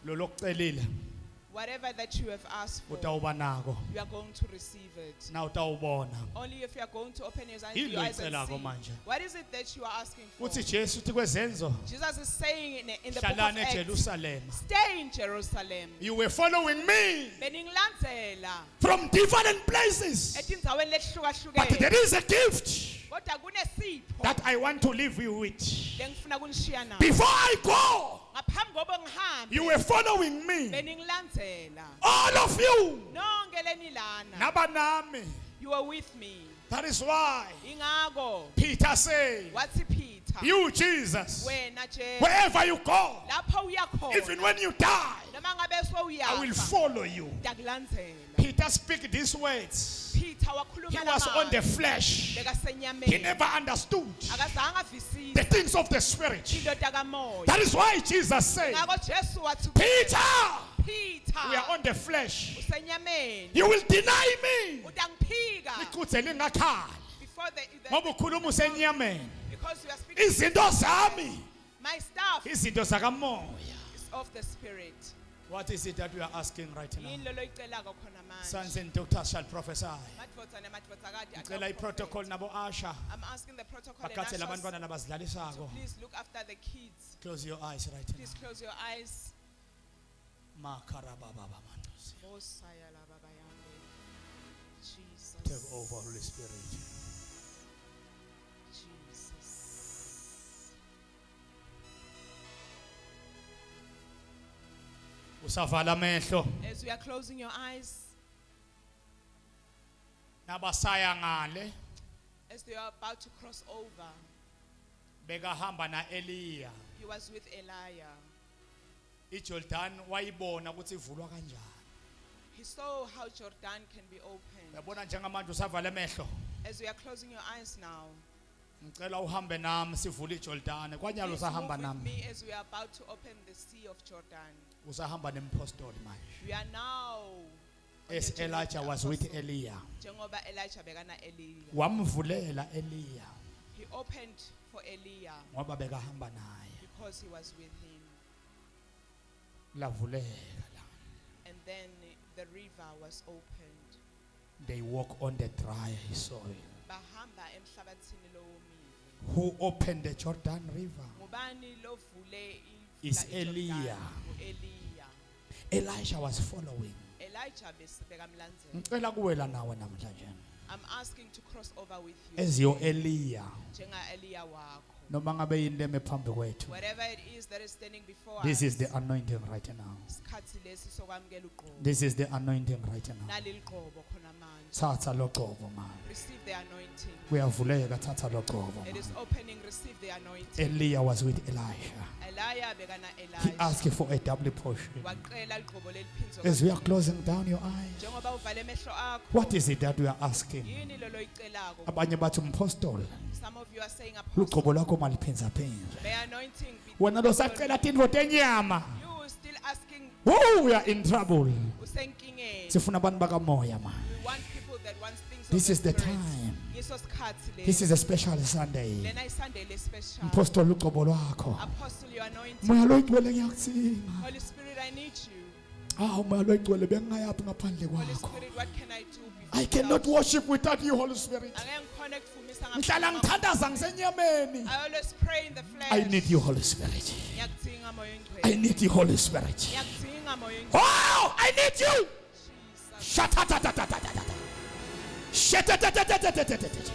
lo lokucelile whatever that you have asked for, utawuba nako you are going to receive it. na utawubona Only if you are going to open your eyes, Yini your eyes and oyicelako see. manje? What is it that you are asking for? uthi Jesu uthi kwezenzo Jesus is saying in the book of hlalana Acts, eJerusalem stay in Jerusalem. you were following me Beninglandzela from different places etindzaweni but letihlukahlukene. there is a gift Kodwa kunesipho that I want to live you with lengifuna kunishiya naso. before I go Ngaphambi kokuba ngihambe, you were following me beninglandzela. all of you Nonke lenilana, nabanami you are with me. that is why Ingako Peter said wathi Peter, you Jesus wena Jesu, wherever you go lapho uya even khona when you die noma ngabe I will soyafa follow you. ngiyakulandzela. Peter speak these words. Peter He wakhuluma was on the lamazwi flesh. He bekasenyameni, never understood akazange the avisise things of the spirit. indota kamoya. That is why Jesus said, Ngako Jesu wathi Peter, Peter, we are on the flesh. usenyameni, You will deny me. utangiphika Likhuthe lingakhali. before Ngoba ukhuluma usenyameni. because you are speaking. Izinto zami, My stuff izinto zakamoya. is of the spirit. What is it that we are asking right now? Yini lo loyicelako khona manje? Sons and daughters shall prophesy. Madvodza nemadvodzakati Ngicela acha i-protocol prophet. nabo Asha. I'm asking the protocol and Bakhathele ushers abantwana nabazidlalisako. to please look after the kids. Close your eyes right Please close your eyes. now. Makarabababamandose. Bosaya la baba yami. Jesus. Take over, Holy Spirit. Jesus. Usavala amehlo As we are closing your eyes, nabasaya ngale as they are about to cross over, bekahamba na Eliya. he was with Elijah. iJordan wayibona ukuthi ivulwa kanjani. He saw how Jordan can be opened. Yabona njengamanje usavala amehlo. As we are closing your eyes now, Ngicela uhambe nami sivule iJordan. Kwanyalo please usahamba move with nami. me as we are about to open the sea of Jordan. Usahamba nempostoli manje. We are now on As the journey of Elijah the was with apostle. Eliya. Njengoba Elijah bekana Eliya. Wamvulela Eliya He opened for Eliya ngoba bekahamba naye. because he was with him. Lavuleka la. And then the river was opened. They walk on the dry soil. Bahamba emhlabathini lowomile. Who opened the Jordan River? Ngubani lovule Is iJordan? Eliya. Eliya. Elijah was following. Elijah bekamlandzela. Ngicela kuwela nawe namhlanje. I'm asking to cross over with you. Eziyo Eliya Njenga Eliya wakho. noma ngabe yini leme phambi kwethu. Whatever it is that is standing before This us. is the anointing right now. Isikhathi lesi sokwamukela uqobo. This is the anointing right now. Naleli qobo khona manje. Thatha lo qobo man. Receive the anointing. Kuyavuleka thatha lo qobo It is man. opening. Receive the anointing. Eliya was with Elisha. Elijah bekana He Elijah. asked for a double portion. Waqela iqobo leliphinzo. As we are closing down your eyes, Njengoba uvale emehlo akho. what is it that we are asking? Yini lo loyicelako? Abanye bathi umpostoli Some of you are saying apostle. luqobo lwakho maliphenza phenza. May anointing be. Wena lo sacela tindvo tenyama. You still asking Oh, we are in trouble. usenkingeni. Sifuna abantu bakamoya man. We want people that want things This of is the spirit. time. Yiso sikhathi lesi. This is a special Sunday. Lena isandele special. Mpostoli luqobo lwakho. Apostle, your anointing. Moya lo igcwele ngiyakudinga. Holy Spirit, I need you. Ah, moya lo igcwele bengingayaphi ngaphandle Holy kwakho. Spirit, what can I do before I cannot without worship without you, Holy Spirit. you? Angeke ngiconnect fumisa Ngihlala ngaphandle. ngithandaza ngisenyameni. I always pray in the flesh. I need you, Holy Spirit. Ngiyakudinga moya I oyingcwele. need you, Holy Spirit. Ngiyakudinga moya oyingcwele. Oh, I need you. Jesus, Shatatatatatatatata. Shatatatatatatatata.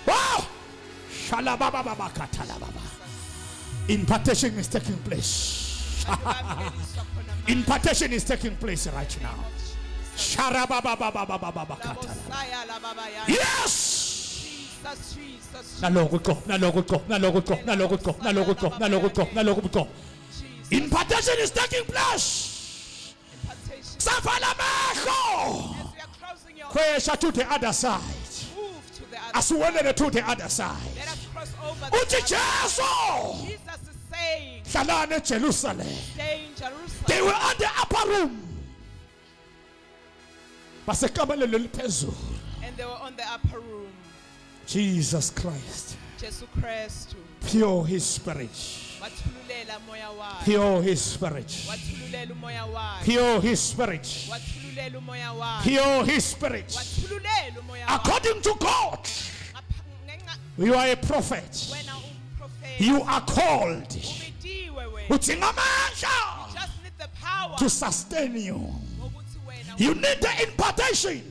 Oh, shalabababakatalababa. Impartation is taking place. Bangeliswa khona manje. Impartation is taking place right now. Jesus. Sharababababababakatala. Labosaya lababa ya. Yes. Jesus, Jesus, Nalogo go, nalogo go, nalogo go, nalogo go, nalogo go, nalogo go, nalogo go. Jesus. Impartation is taking place. Impartation. savala amehlo As we are closing your pressure to the other side move to the other asiwelele to the other side Let us cross over the uthi other Jesu Jesus is saying, hlalana eJerusalem. stay in Jerusalem. They were at the upper room basekabalelo liphezulu. And they were on the upper room. Jesus Christ, Jesu Kristu. pure his spirit, Wathululela moya wakhe. pure his spirit, Wathululela umoya wakhe. pure his spirit, Wathululela umoya wakhe. pure his spirit. Wathululela umoya wakhe. According to God, Ngenxa you are a prophet. wena umprofeti. You are called. Ubitiwe wena. Udinga amandla Just need the power. to sustain you. Ukuthi wena You need the impartation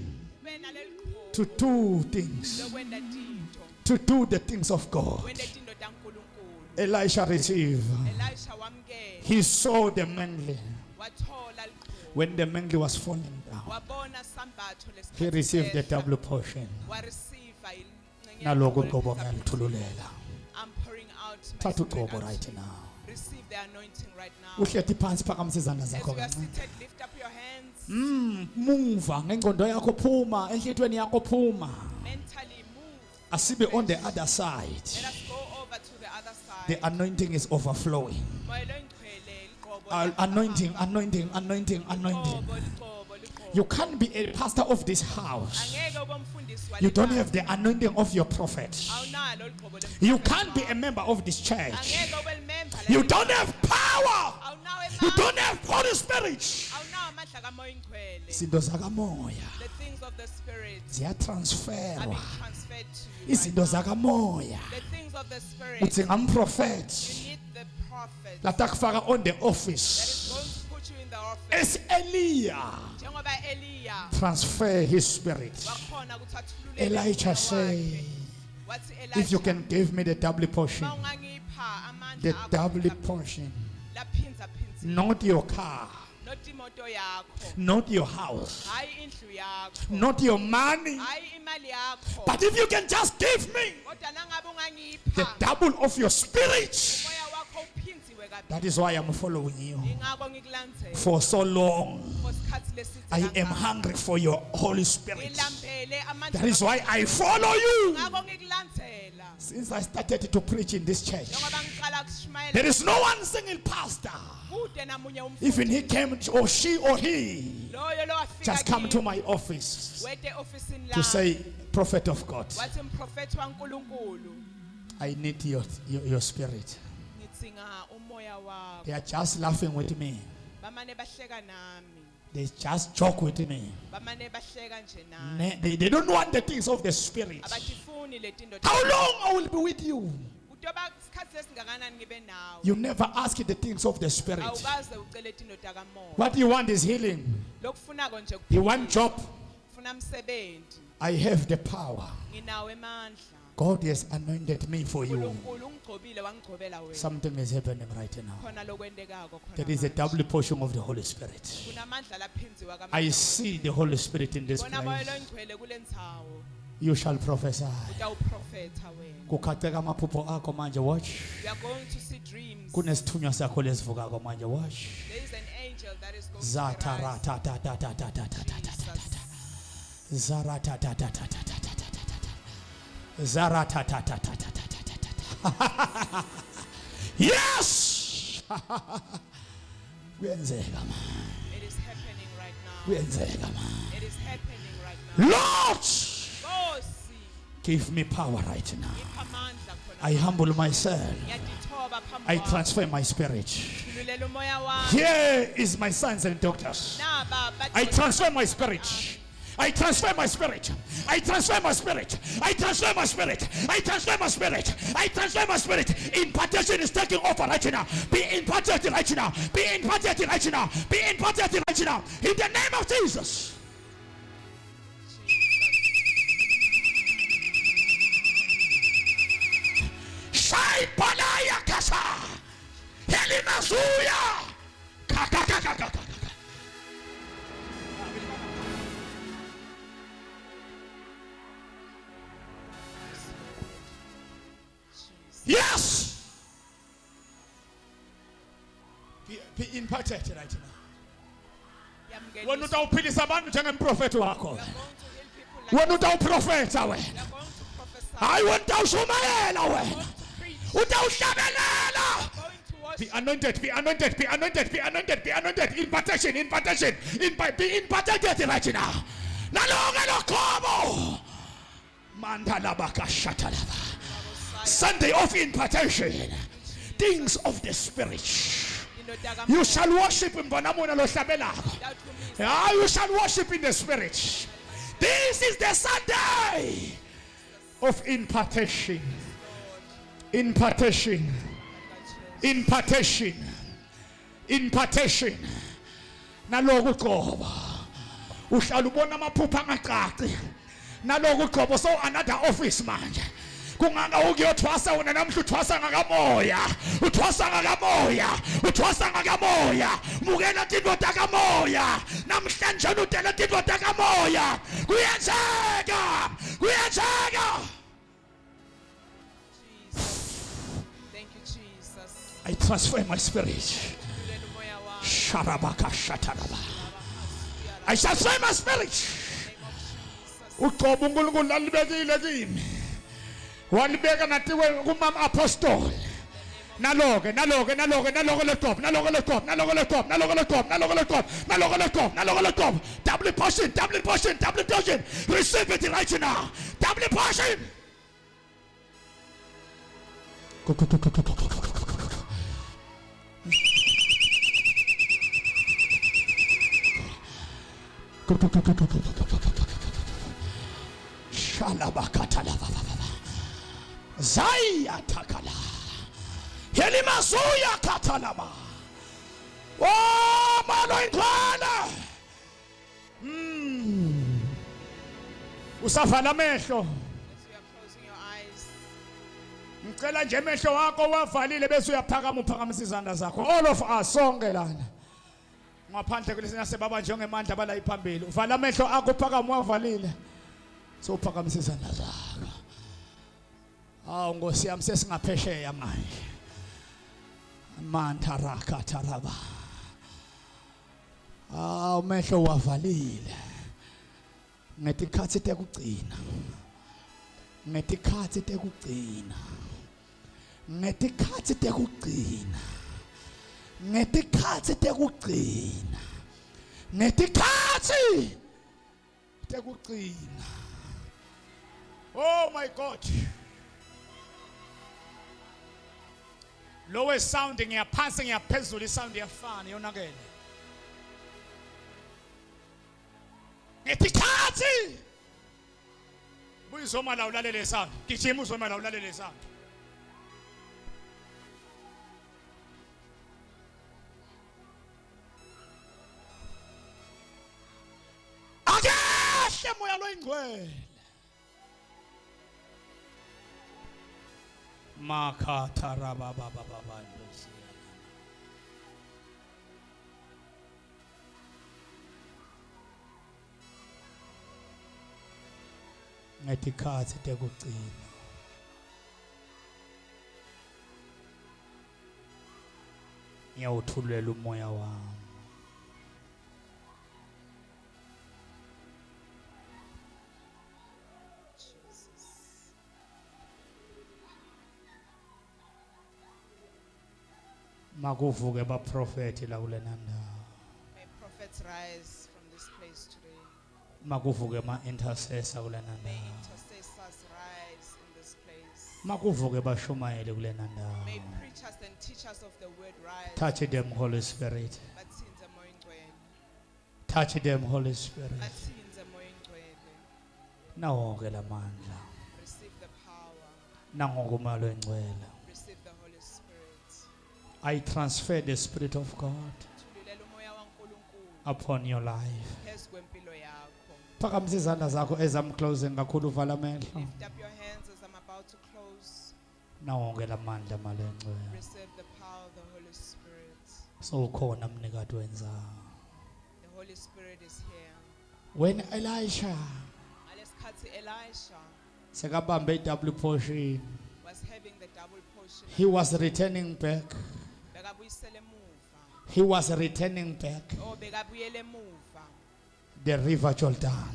ube naleli qhobo to do things, lokwenda tinto. to do the things of God. Wenda tinto taNkulunkulu. Elisha received. Elisha wamkela. He saw the mantle. Wathola liqhobo. When the mantle was falling down, Wabona sambatho lesikhathi. he received the sehla. double portion. Wareceive ingxenye Naloku yakho qobo lesizaphi. ngiyalithululela. I'm pouring out my Thatha spirit uqobo unto right you. now. Receive the anointing right now. Uhlethi phansi phakamise izandla As zakho you are kancane. seated, lift up your hands. Muva ngengqondo yakho phuma, enhlitweni yakho phuma. Mentally move. Asibe on the other side. Let us go over to the other side. The anointing is overflowing. Moya lo ingcwele, liqhobo Anointing, liyahamba. anointing, anointing, anointing. Liqhobo, liqhobo, liqhobo. You can't be a pastor of this house. Angeke ube umfundisi You wale don't ndawo. have the anointing of your prophet. Awunalo liqhobo le- You can't be a member of this church. Angeke ube limember You lale- don't have power. Awunawo You emandla. don't have Holy Spirit. Awunawo amandla kamoya ingcwele. Izinto zakamoya The things of the spirit are ziyatransferwa. being transferred to you right Izinto now. zakamoya The things of the spirit. uthi You ngamprofet need the prophet latakufaka on the that is office. going to put you in the office. As Eliya Njengoba Eliya transfer his spirit. wakhona ukuthi athulule Elijah umoya say, wakhe. Wathi if you Elijah, can give me the double portion, uma ungangipha amandla the akho double portion, laphinza-phinza. not your car, Not imoto yakho, not your house, hayi indlu yakho, not your money, hayi imali yakho. but if you can just give me Kodwa nangabe the ungangipha double of your spirit, umoya wakho uphinziwe kabili. that is why I'm following you. Ingakho ngikulandzela. For so long, For isikhathi leside I am kangaka. hungry for your Holy Spirit. Ngilambele amandla That is why akho. I follow you. Ngakho ngikulandzela. Since I started to preach in this church, Njengoba ngiqala kushumayela there is no one single pastor, kude namunye umfundi. even he came or she or he, Loyo lo wafika just come kimi, to my office wete ofisini to lami. say, Prophet of God, Wathi mprofethi waNkulunkulu, I need your spirit. ngidzinga umoya wakho. They are just laughing with me. Bamane bahleka nami. They just joke with me. Bamane bahleka nje nami. They don't want the things of the spirit. Abatifuni letinto. How long I will be with you? Kutoba isikhathi lesingakanani ngibe nawe. You never ask the things of the spirit. Awukaze ucele izinto takamoya. What you want is healing. Lokufunako nje You want job. kufuna umsebenzi. I have the power. Nginawo emandla. God has anointed me for you. uNkulunkulu ungigcobile wangigcobela wena. Something is happening right now. Khona lokwentekako khona. There is a manje. double portion of the Holy Spirit. Kunamandla laphinziwa kamandla. I see the Holy Spirit in this Bona moya place. lo ngcwele kule ndzawo. You shall prophesy. Utawuprofetha wena. Kukhaceka amaphupho akho manje, watch. We are going to see dreams. Kunesithunywa sakho lesivukako manje, watch. There is an angel that is going to Zata rise. rata ta ta ta ta ta ta ta ta ta ta. Zarata ta ta ta ta ta ta ta ta ta. Zarata ta ta ta ta ta ta ta ta. Yes. Kuyenzeka man. It is happening right now. Kuyenzeka man. It is happening right now. Lord, Nkosi, give me power right now. ngipha amandla khona. I humble myself. Ngiyadithoba phambi I kwakho. transfer my spirit. Thululela umoya wakho. Here is my sons and daughters. Naba I badoda. transfer my spirit. I transfer my spirit. I transfer my spirit. I transfer my spirit. I transfer my spirit. I transfer my spirit. Impartation is taking over right now. Be imparted right now. Be imparted right now. Be imparted right now. In the name of Jesus. Shai palaya kasa. Helimazuya. Kakakakakaka. Yes. Be imparted right now. Wena utawuphilisa abantu njengemprofeti wakho. You are going to heal people like Wena utawuprofeta wena. you are going to prophesy. Hayi wena utawushumayela You are wena. going to preach. Utawuhlabelela. You are going to Be worship. anointed, be anointed, be anointed, be anointed, be anointed. Impartation, be imparted right now. Naloke lokhobo. Mandalabaka shatalaba. Sunday of impartation. Things of the spirit. You shall worship him. You shall worship in the spirit. This is the Sunday of impartation. Impartation. Impartation. Impartation. Naloku qoba. Uhlala ubona amaphupha angacaci. Naloku qoba so another office manje. Kunganga ukuyothwasa wena namhla uthwasa ngakamoya. Uthwasa ngakamoya. Uthwasa ngakamoya. Mukela tindoda kamoya. Namhlanje udela tindoda kamoya. Kuyenzeka. Kuyenzeka. Thank you, Jesus. I transfer my spirit. Sharabaka shataraba. I transfer my spirit. Uqobo uNkulunkulu lalibekile kimi. Walibeka nathi kumama apostle. Naloke letop. Double portion. Receive it right now. Double portion. Zaya takala. Helimasuya katalaba. Oh, mano ingwana. Usavala amehlo. As you are closing your eyes, Ngicela nje amehlo wakho wavalile bese uyaphakama uphakamisa izandla zakho. All of us sonke lana. Ngaphandle kwelesina sebaba njengemandla bala iphambili. Uvala amehlo akho uphakama wavalile. So uphakamisa izandla zakho. Awu Nkosi yami sesingaphesheya manje. Mantaraka taraba. Awu mehlo wavalile. Ngetikhathi tekugcina. Ngetikhathi tekugcina. Ngetikhathi tekugcina. Ngetikhathi tekugcina. Ngetikhathi tekugcina. Oh my God. Lowest sounding ngiyaphansi ngiyaphezulu isound iyafana yonakele. Ngetikhathi Buyizoma la ulalele sound. Gijima uzoma la ulalele sound. Akahle moya lo ingcwele. Makatha rababa baba Nkosi. Ngetikhathi tekugcina. Ngiyawuthulela umoya wami. Makuvuke baprofeti la kulena ndawo. may prophets rise from this place today. Makuvuke ma-intercessor kulena May ndawo. intercessors rise in this place. Makuvuke bashumayele kulena ndawo. May preachers and teachers of the word rise. Touch them, Holy Spirit. Bathinze moya ingcwele. Touch them, Holy Spirit. Bathinze moya ingcwele. Nawonke lamandla. Receive the power. Nangokumalo engcwele. Receive the Holy Spirit. I transfer the Spirit of God Thululela umoya waNkulunkulu upon your life. phezu kwempilo yakho. Phakamisa izandla zakho as I'm closing kakhulu uvala amehlo. Lift up your hands as I'm about to close. Nawonke lamandla malo engcwele. Receive the power of the Holy Spirit. So ukhona mnikati wenzayo. The Holy Spirit is here. When Elisha Ngalesikhathi Elisha sekabambe double portion, was having the double portion. he was returning back. Bekabuyisele emuva. he was returning back obekabuyele emuva the river Jordan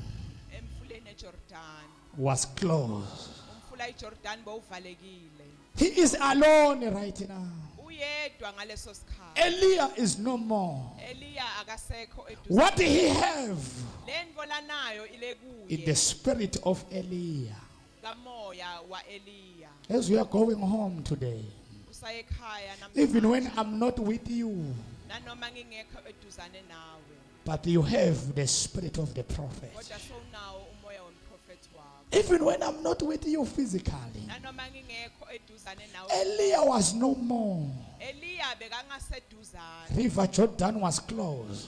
emfuleni eJordan. was closed. Umfula iJordan bowuvalekile. He is alone right now. Uyedwa ngaleso sikhathi. Eliya is no more. Eliya akasekho eduze. What did he have? Lenvo lanayo ile In the kuye spirit of Eliya. kamoya wa Eliya. As we are going home today, Usaye ekhaya even when I'm not with you, nanoma ngingekho eduzane nawe. but you have the spirit of the prophet. Kodwa sowunawo umoya womprofeti wakho. Even when I'm not with you physically, Nanoma ngingekho eduzane nawe. Eliya was no more. Eliya bekangaseduzane. River Jordan was closed.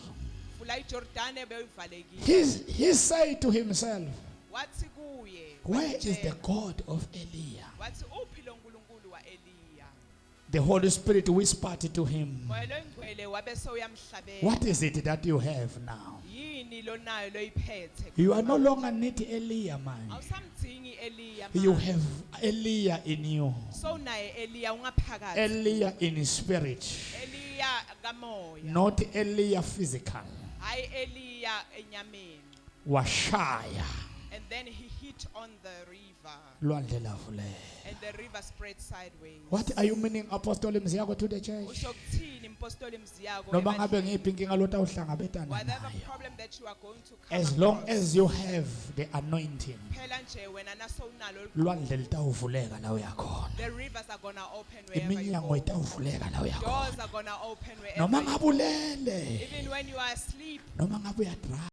Fula iJordan beyivalekile. He said to himself, Wathi kuye. where is the God of Eliya? Wathi uphi lo nkulunkulu wa Eliya? The Holy Spirit whispered to him, Moya loyingcwele wabe sewuyamhlabela. what is it that you have now? Yini lo nayo loyiphethe? You are no longer need Eliya, man. Awusamdingi Eliya You manje. have Eliya in you. Sowunaye Eliya ungaphakathi. Eliya in spirit, Eliya kamoya. not Eliya physical. Hayi Eliya enyameni. Washaya. And then he hit on the river. Lwandle lavule. And the river spread sideways. What are you meaning, Apostle Mziyako, to the church? Usho kuthini impostoli Mziyako? Noma ngabe ngiphi inkinga lota uhlangabetana Whatever nayo. problem that you are going to come As long across, as you have the anointing, phela nje wena nasowunalo lwandle litawuvuleka la uyakhona. the rivers are gonna open wherever you Iminyango go. itawuvuleka la Doors uyakhona. are gonna open wherever Noma you ngabe go. ulele, Even when you are asleep, noma ngabe uyadrive.